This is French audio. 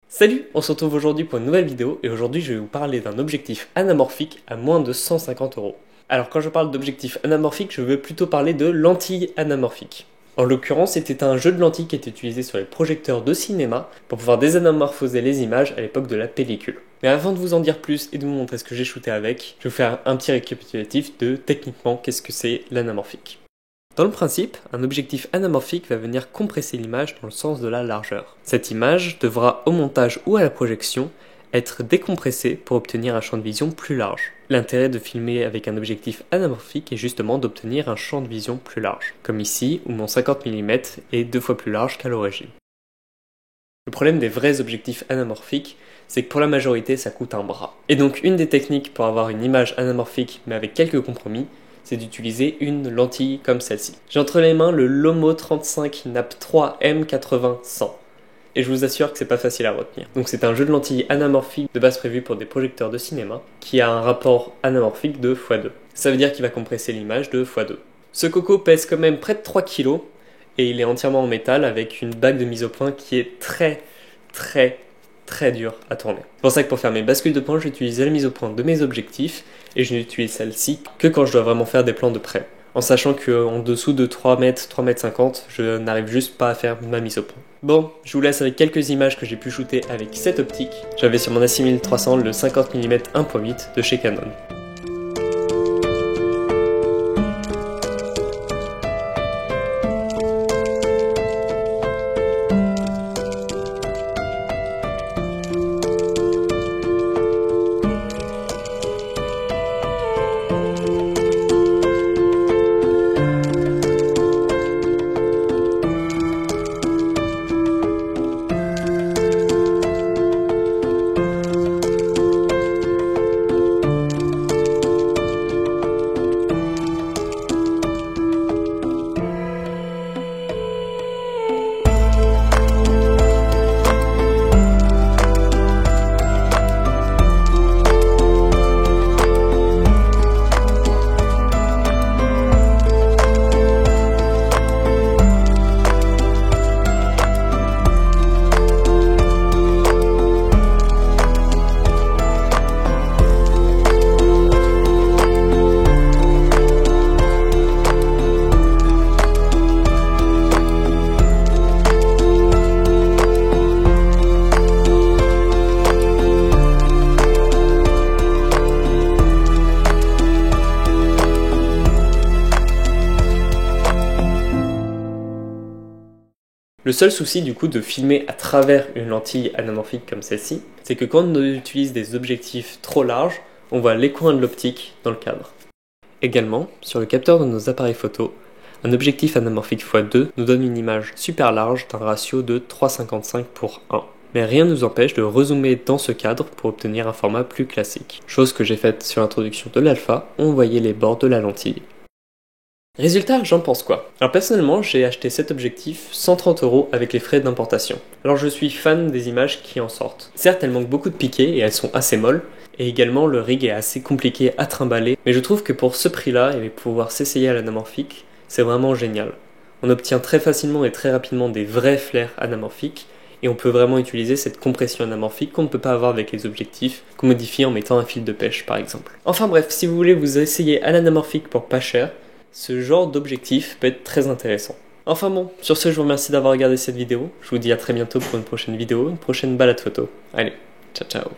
Salut, on se retrouve aujourd'hui pour une nouvelle vidéo et aujourd'hui je vais vous parler d'un objectif anamorphique à moins de 150 €. Alors quand je parle d'objectif anamorphique, je veux plutôt parler de lentilles anamorphiques. En l'occurrence, c'était un jeu de lentilles qui était utilisé sur les projecteurs de cinéma pour pouvoir désanamorphoser les images à l'époque de la pellicule. Mais avant de vous en dire plus et de vous montrer ce que j'ai shooté avec, je vais vous faire un petit récapitulatif de techniquement qu'est-ce que c'est l'anamorphique. Dans le principe, un objectif anamorphique va venir compresser l'image dans le sens de la largeur. Cette image devra au montage ou à la projection être décompressée pour obtenir un champ de vision plus large. L'intérêt de filmer avec un objectif anamorphique est justement d'obtenir un champ de vision plus large, comme ici où mon 50 mm est 2 fois plus large qu'à l'origine. Le problème des vrais objectifs anamorphiques, c'est que pour la majorité ça coûte un bras. Et donc une des techniques pour avoir une image anamorphique mais avec quelques compromis, c'est d'utiliser une lentille comme celle-ci. J'ai entre les mains le Lomo 35 Nap 3 M80-100. Et je vous assure que c'est pas facile à retenir. Donc c'est un jeu de lentilles anamorphiques de base prévu pour des projecteurs de cinéma qui a un rapport anamorphique de x2. Ça veut dire qu'il va compresser l'image de x2. Ce coco pèse quand même près de 3 kg et il est entièrement en métal avec une bague de mise au point qui est très dur à tourner. C'est pour ça que pour faire mes bascules de point, j'utilise la mise au point de mes objectifs et je n'utilise celle-ci que quand je dois vraiment faire des plans de près. En sachant qu'en dessous de 3 mètres, 3 mètres 50, je n'arrive juste pas à faire ma mise au point. Bon, je vous laisse avec quelques images que j'ai pu shooter avec cette optique. J'avais sur mon A6300 le 50 mm 1.8 de chez Canon. Le seul souci du coup de filmer à travers une lentille anamorphique comme celle-ci, c'est que quand on utilise des objectifs trop larges, on voit les coins de l'optique dans le cadre. Également, sur le capteur de nos appareils photo, un objectif anamorphique x2 nous donne une image super large d'un ratio de 3,55:1. Mais rien ne nous empêche de rezoomer dans ce cadre pour obtenir un format plus classique. Chose que j'ai faite sur l'introduction de l'alpha, où on voyait les bords de la lentille. Résultat, j'en pense quoi? Alors personnellement, j'ai acheté cet objectif 130 € avec les frais d'importation. Alors je suis fan des images qui en sortent. Certes, elles manquent beaucoup de piquets et elles sont assez molles, et également le rig est assez compliqué à trimballer, mais je trouve que pour ce prix-là et pouvoir s'essayer à l'anamorphique, c'est vraiment génial. On obtient très facilement et très rapidement des vrais flares anamorphiques, et on peut vraiment utiliser cette compression anamorphique qu'on ne peut pas avoir avec les objectifs qu'on modifie en mettant un fil de pêche par exemple. Enfin bref, si vous voulez vous essayer à l'anamorphique pour pas cher, ce genre d'objectif peut être très intéressant. Enfin bon, sur ce je vous remercie d'avoir regardé cette vidéo, je vous dis à très bientôt pour une prochaine vidéo, une prochaine balade photo. Allez, ciao ciao.